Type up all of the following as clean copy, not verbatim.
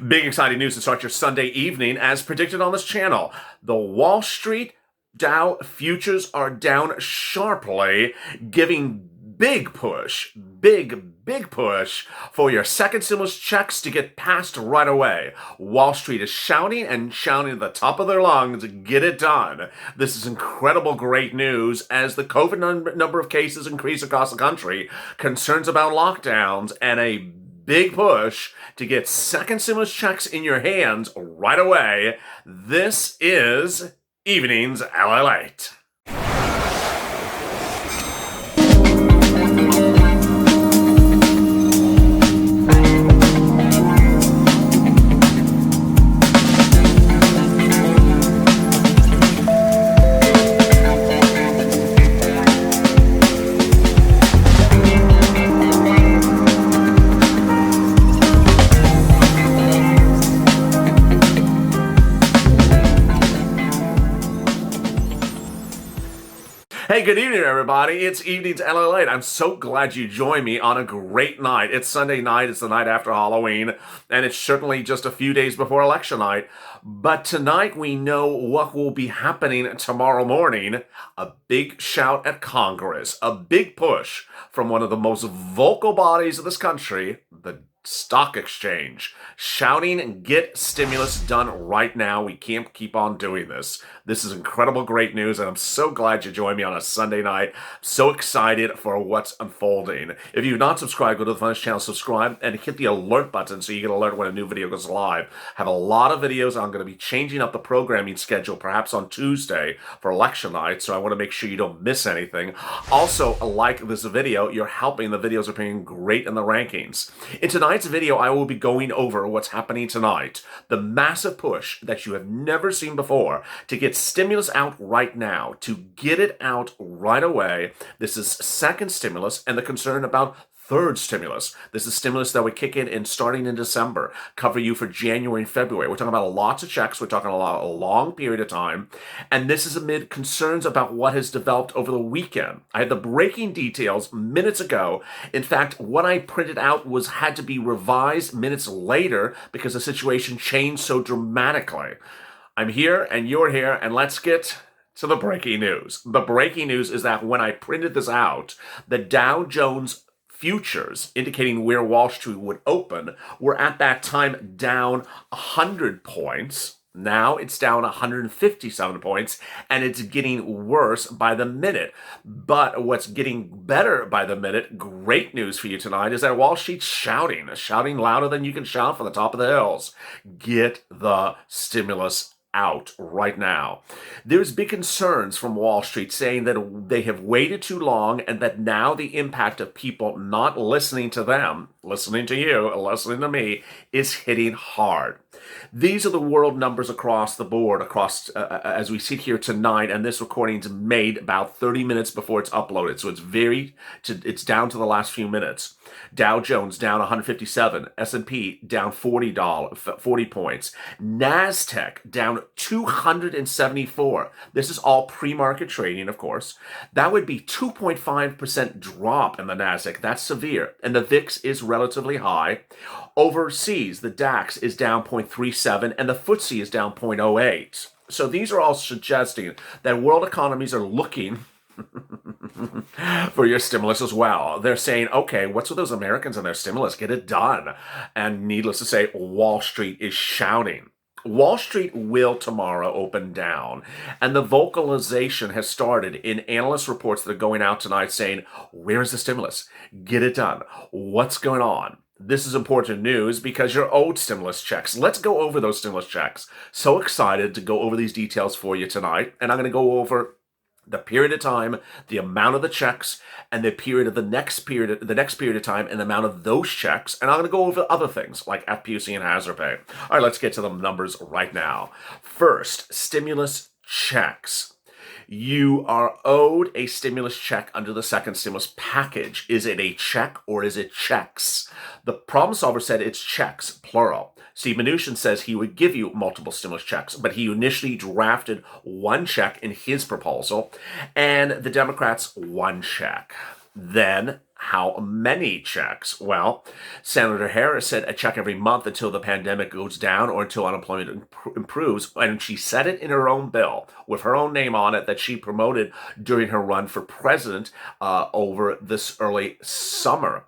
Big exciting news to start your Sunday evening as predicted on this channel. The Wall Street Dow futures are down sharply, giving big push for your second stimulus checks to get passed right away. Wall Street is shouting and shouting at the top of their lungs, get it done. This is incredible great news as the COVID number of cases increase across the country, concerns about lockdowns, and a big push to get second stimulus checks in your hands right away. This is Evenings LALATE. Hey, good evening, everybody. It's Evenings LALATE. I'm so glad you joined me on a great night. It's Sunday night. It's the night after Halloween, and it's certainly just a few days before election night. But tonight we know what will be happening tomorrow morning. A big shout at Congress, a big push from one of the most vocal bodies of this country, the stock exchange, shouting, get stimulus done right now. We can't keep on doing this. This is incredible, great news, and I'm so glad you joined me on a Sunday night. So excited for what's unfolding. If you've not subscribed, go to the Finance channel, subscribe, and hit the alert button so you get alert when a new video goes live. Have a lot of videos. I'm going to be changing up the programming schedule, perhaps on Tuesday for election night, so I want to make sure you don't miss anything. Also, like this video, you're helping. The videos are being great in the rankings. In tonight's video, I will be going over what's happening tonight. The massive push that you have never seen before to get stimulus out right now, to get it out right away. This is second stimulus and the concern about third stimulus. This is stimulus that would kick in starting in December, cover you for January and February. We're talking about lots of checks. We're talking about a long period of time. And this is amid concerns about what has developed over the weekend. I had the breaking details minutes ago. In fact, what I printed out had to be revised minutes later because the situation changed so dramatically. I'm here and you're here, and let's get to the breaking news. The breaking news is that when I printed this out, the Dow Jones futures indicating where Wall Street would open were at that time down 100 points. Now it's down 157 points, and it's getting worse by the minute. But what's getting better by the minute, great news for you tonight, is that Wall Street's shouting louder than you can shout from the top of the hills. Get the stimulus out right now. There's big concerns from Wall Street saying that they have waited too long and that now the impact of people not listening to them, listening to you, listening to me, is hitting hard. These are the world numbers across the board, as we sit here tonight, and this recording's made about 30 minutes before it's uploaded, so it's down to the last few minutes. Dow Jones down 157, S&P down 40 points, NASDAQ down 274. This is all pre-market trading, of course. That would be 2.5% drop in the NASDAQ. That's severe, and the VIX is relatively high. Overseas, the DAX is down 0.37 and the FTSE is down 0.08. So these are all suggesting that world economies are looking for your stimulus as well. They're saying, okay, what's with those Americans and their stimulus? Get it done. And needless to say, Wall Street is shouting. Wall Street will tomorrow open down, and the vocalization has started in analyst reports that are going out tonight saying, where is the stimulus? Get it done. What's going on? This is important news because you're owed stimulus checks. Let's go over those stimulus checks. So excited to go over these details for you tonight, and I'm going to go over the period of time, the amount of the checks, and the next period of time, and the amount of those checks. And I'm going to go over other things like FPUC and hazard pay. All right, let's get to the numbers right now. First, stimulus checks. You are owed a stimulus check under the second stimulus package. Is it a check or is it checks? The problem solver said it's checks, plural. Steve Mnuchin says he would give you multiple stimulus checks, but he initially drafted one check in his proposal, and the Democrats one check. Then How many checks? Well, Senator Harris said a check every month until the pandemic goes down or until unemployment improves. And she said it in her own bill with her own name on it that she promoted during her run for president over this early summer.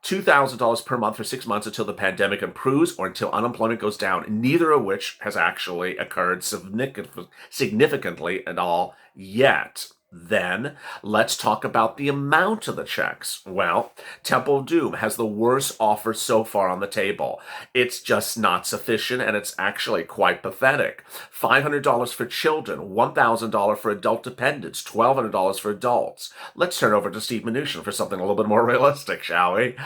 $2,000 per month for 6 months until the pandemic improves or until unemployment goes down, neither of which has actually occurred significantly at all yet. Then let's talk about the amount of the checks. Well, Temple of Doom has the worst offer so far on the table. It's just not sufficient, and it's actually quite pathetic. $500 for children, $1,000 for adult dependents, $1,200 for adults. Let's turn over to Steve Mnuchin for something a little bit more realistic, shall we?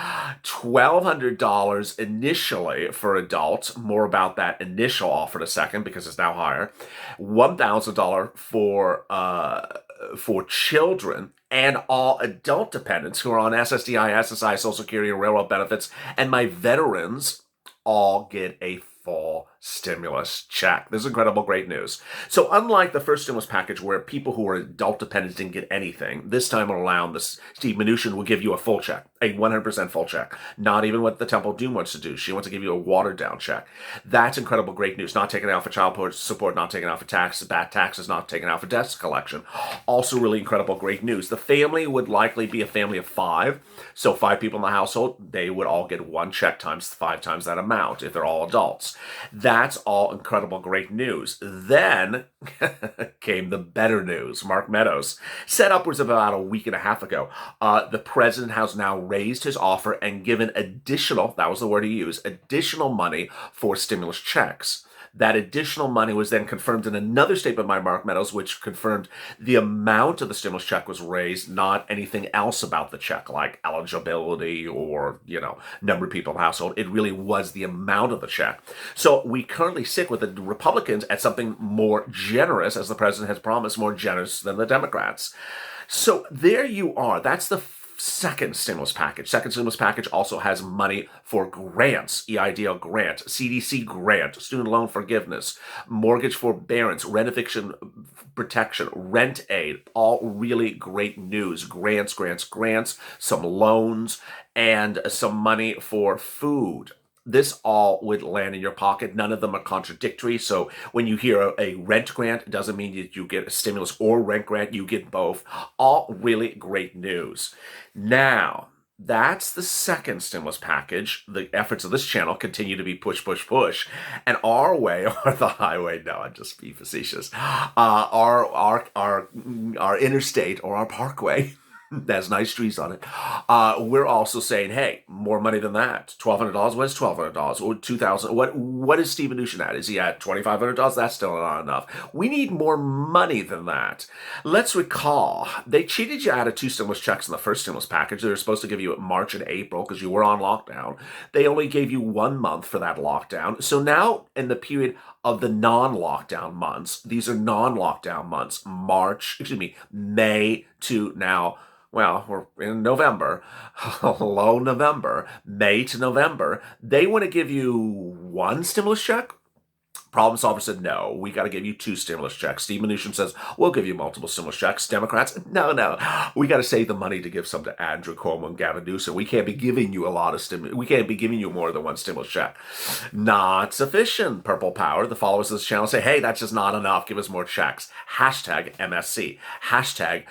$1,200 initially for adults. More about that initial offer in a second because it's now higher. $1,000 for children and all adult dependents who are on SSDI, SSI, Social Security, and railroad benefits, and my veterans all get a full stimulus check. This is incredible, great news. So unlike the first stimulus package where people who are adult dependents didn't get anything, this time around, Steve Mnuchin will give you a full check, a 100% full check. Not even what the Temple of Doom wants to do. She wants to give you a watered-down check. That's incredible, great news. Not taken out for child support, not taken out for taxes, bad taxes, not taken out for debt collection. Also really incredible, great news. The family would likely be a family of 5. So 5 people in the household, they would all get 1 check times 5 times that amount if they're all adults. That's all incredible, great news. Then came the better news. Mark Meadows said upwards of about a week and a half ago, the president has now raised his offer and given additional, that was the word he used, additional money for stimulus checks. That additional money was then confirmed in another statement by Mark Meadows, which confirmed the amount of the stimulus check was raised, not anything else about the check, like eligibility or, number of people in the household. It really was the amount of the check. So we currently sit with the Republicans at something more generous, as the president has promised, more generous than the Democrats. So there you are. That's the second stimulus package. Second stimulus package also has money for grants, EIDL grant, CDC grant, student loan forgiveness, mortgage forbearance, rent eviction protection, rent aid, all really great news. Grants, some loans, and some money for food. This all would land in your pocket. None of them are contradictory. So when you hear a rent grant, it doesn't mean that you get a stimulus or rent grant. You get both. All really great news. Now, that's the second stimulus package. The efforts of this channel continue to be push. And our way, or the highway, no, I'm just being facetious, our interstate or our parkway, has nice trees on it. We're also saying, hey, more money than that. $1,200. What is $1,200? Or $2,000? What is Steve Mnuchin at? Is he at $2,500? That's still not enough. We need more money than that. Let's recall, they cheated you out of 2 stimulus checks in the first stimulus package. They were supposed to give you March and April because you were on lockdown. They only gave you 1 month for that lockdown. So now in the period of the non-lockdown months, these are non-lockdown months, May to now, well, we're in November, hello November, May to November, they want to give you 1 stimulus check. Problem solver said, no, we got to give you 2 stimulus checks. Steve Mnuchin says, we'll give you multiple stimulus checks. Democrats, no, we got to save the money to give some to Andrew Cuomo and Gavin Newsom. We can't be giving you a lot of stimulus. We can't be giving you more than 1 stimulus check. Not sufficient, Purple Power. The followers of this channel say, hey, that's just not enough. Give us more checks. Hashtag MSC. Hashtag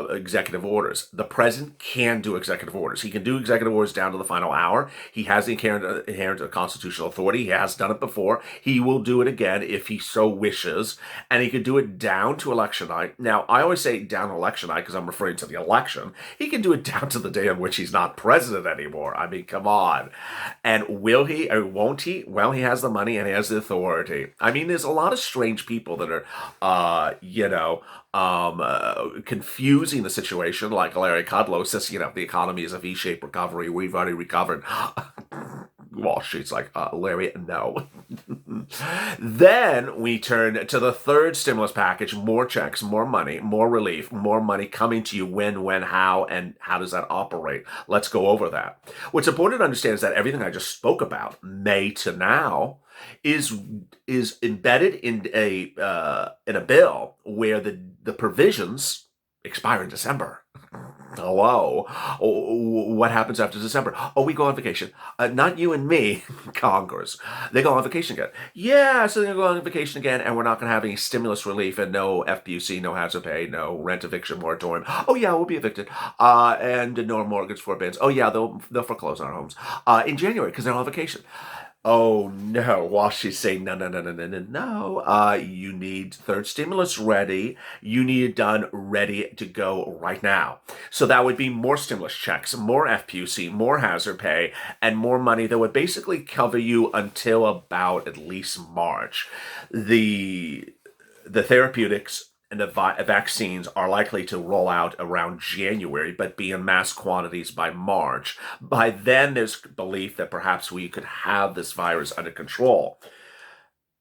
executive orders. The president can do executive orders. He can do executive orders down to the final hour. He has the inherent constitutional authority. He has done it before. He will do it again if he so wishes, and he could do it down to election night. Now, I always say down to election night because I'm referring to the election. He can do it down to the day on which he's not president anymore. I mean, come on. And will he or won't he? Well, he has the money and he has the authority. I mean, there's a lot of strange people that are, confusing the situation, like Larry Kudlow says, the economy is a V-shaped recovery. We've already recovered. Wall Street's like, Larry, no. Then we turn to the third stimulus package, more checks, more money, more relief, more money coming to you when, how, and how does that operate? Let's go over that. What's important to understand is that everything I just spoke about, May to now, is embedded in a bill where the provisions expire in December. Hello. What happens after December? Oh, we go on vacation. Not you and me, Congress. They go on vacation again. Yeah, so they're going to go on vacation again, and we're not going to have any stimulus relief and no FPUC, no hazard pay, no rent eviction moratorium. Oh, yeah, we'll be evicted. And no mortgage forbearance. Oh, yeah, they'll foreclose on our homes in January because they're on vacation. Oh no, while she's saying no, no, no, no, no, no, no, you need third stimulus ready. You need it done ready to go right now. So that would be more stimulus checks, more FPUC, more hazard pay, and more money that would basically cover you until about at least March. The therapeutics and the vaccines are likely to roll out around January, but be in mass quantities by March. By then, there's belief that perhaps we could have this virus under control.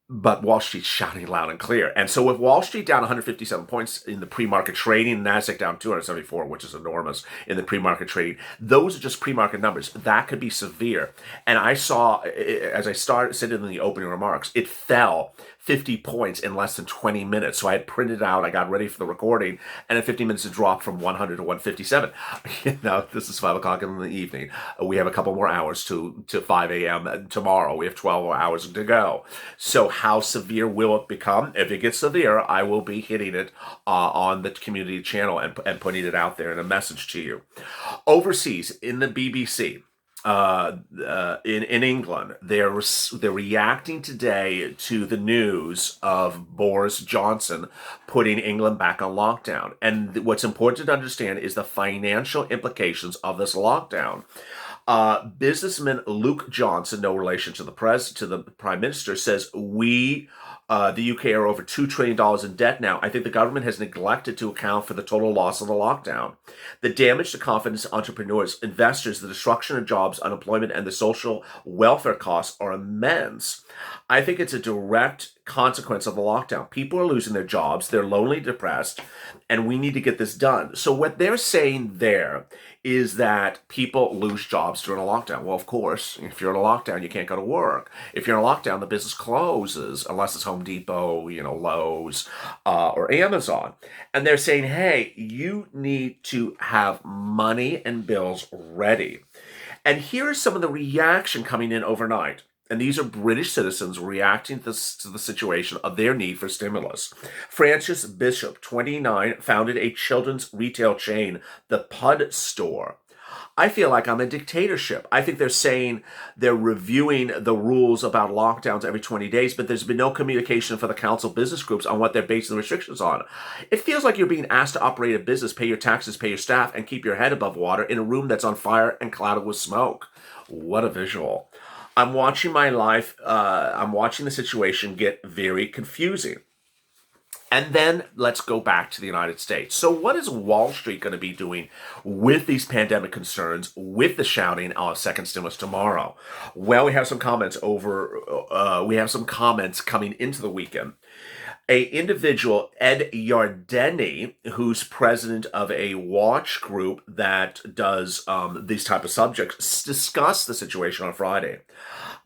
But Wall Street's shouting loud and clear. And so with Wall Street down 157 points in the pre-market trading, NASDAQ down 274, which is enormous in the pre-market trading, those are just pre-market numbers. That could be severe. And I saw, as I said in the opening remarks, it fell 50 points in less than 20 minutes. So I had printed out, I got ready for the recording, and in 50 minutes it dropped from 100 to 157. This is 5 o'clock in the evening. We have a couple more hours to 5 a.m. tomorrow. We have 12 more hours to go. So how severe will it become? If it gets severe, I will be hitting it on the community channel and putting it out there in a message to you. Overseas, in the BBC, in England, they're reacting today to the news of Boris Johnson putting England back on lockdown. And what's important to understand is the financial implications of this lockdown. Businessman Luke Johnson, no relation to the Prime Minister, says the UK are over $2 trillion in debt now. I think the government has neglected to account for the total loss of the lockdown. The damage to confidence, entrepreneurs, investors, the destruction of jobs, unemployment, and the social welfare costs are immense. I think it's a direct consequence of the lockdown. People are losing their jobs, they're lonely, depressed, and we need to get this done. So what they're saying there is that people lose jobs during a lockdown. Well, of course, if you're in a lockdown, you can't go to work. If you're in a lockdown, the business closes, unless it's Home Depot, Lowe's, or Amazon. And they're saying, hey, you need to have money and bills ready. And here is some of the reaction coming in overnight. And these are British citizens reacting to the situation of their need for stimulus. Francis Bishop, 29, founded a children's retail chain, the Pud Store. I feel like I'm a dictatorship. I think they're saying they're reviewing the rules about lockdowns every 20 days, but there's been no communication for the council business groups on what they're basing the restrictions on. It feels like you're being asked to operate a business, pay your taxes, pay your staff, and keep your head above water in a room that's on fire and clouded with smoke. What a visual. I'm watching my life, I'm watching the situation get very confusing. And then let's go back to the United States. So what is Wall Street going to be doing with these pandemic concerns, with the shouting of second stimulus tomorrow? Well, we have some comments coming into the weekend. A individual, Ed Yardeni, who's president of a watch group that does these type of subjects, discussed the situation on Friday.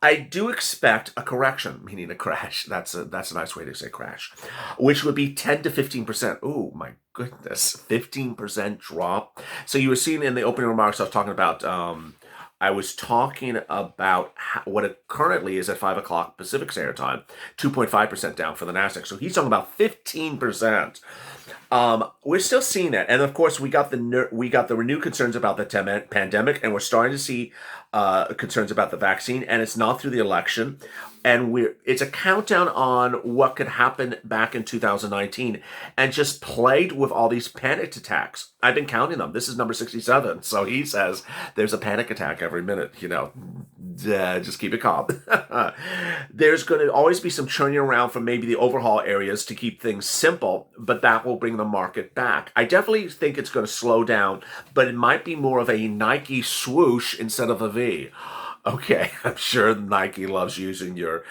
I do expect a correction, meaning a crash. That's a nice way to say crash, which would be 10 to 15%. Oh my goodness, 15% drop. So you were seeing in the opening remarks, I was talking about what it currently is at 5 o'clock Pacific Standard Time, 2.5% down for the NASDAQ. So he's talking about 15%. We're still seeing that, and of course, we got the renewed concerns about the pandemic, and we're starting to see concerns about the vaccine, and it's not through the election, and it's a countdown on what could happen back in 2019, and just played with all these panic attacks. I've been counting them. This is number 67. So he says there's a panic attack every minute. Just keep it calm. There's going to always be some churning around from maybe the overhaul areas to keep things simple, but that will bring the market back. I definitely think it's going to slow down, but it might be more of a Nike swoosh instead of a V. Okay, I'm sure Nike loves using your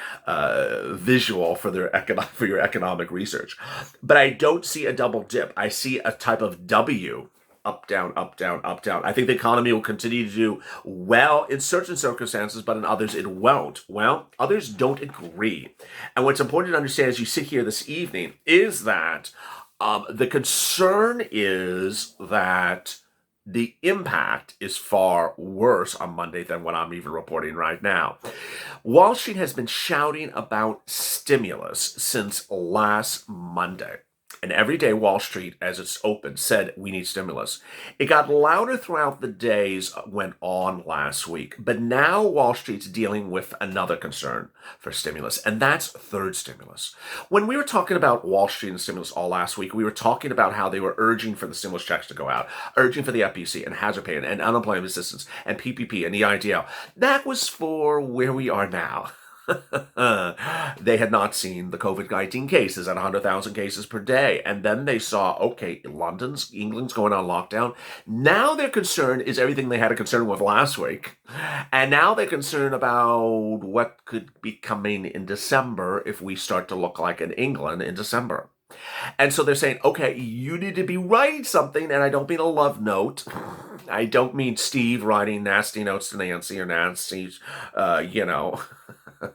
visual for your economic research, but I don't see a double dip. I see a type of W. Up, down, up, down, up, down. I think the economy will continue to do well in certain circumstances, but in others it won't. Well, others don't agree. And what's important to understand as you sit here this evening is that the concern is that the impact is far worse on Monday than what I'm even reporting right now. Wall Street has been shouting about stimulus since last Monday. And every day, Wall Street, as it's opened, said we need stimulus. It got louder throughout the days went on last week. But now Wall Street's dealing with another concern for stimulus, and that's third stimulus. When we were talking about Wall Street and stimulus all last week, we were talking about how they were urging for the stimulus checks to go out, urging for the FPUC and hazard pay and unemployment assistance and PPP and EIDL. That was for where we are now. They had not seen the COVID-19 cases at 100,000 cases per day. And then they saw, okay, England's going on lockdown. Now their concern is everything they had a concern with last week. And now they're concerned about what could be coming in December if we start to look like in England in December. And so they're saying, okay, you need to be writing something, and I don't mean a love note. I don't mean Steve writing nasty notes to Nancy or Nancy's,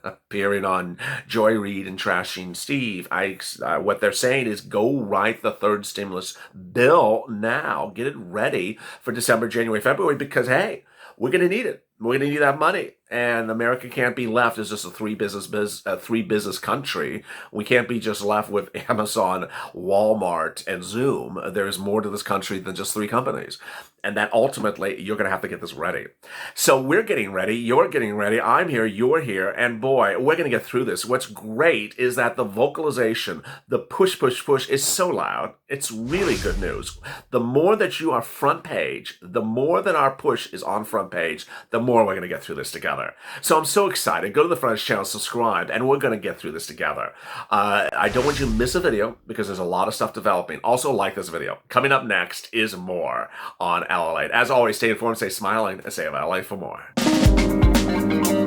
appearing on Joy Reid and trashing Steve. What they're saying is go write the third stimulus bill now. Get it ready for December, January, February, because, hey, we're going to need it. We're going to need that money. And America can't be left as just a three business country. We can't be just left with Amazon, Walmart, and Zoom. There's more to this country than just three companies. And that ultimately, you're going to have to get this ready. So we're getting ready. You're getting ready. I'm here. You're here. And boy, we're going to get through this. What's great is that the vocalization, the push is so loud. It's really good news. The more that you are front page, the more that our push is on front page, the more we're going to get through this together. So I'm so excited. Go to the front channel, subscribe, and we're going to get through this together. I don't want you to miss a video because there's a lot of stuff developing. Also, like this video. Coming up next is more on LALATE. As always, stay informed, stay smiling, and stay LALATE for more.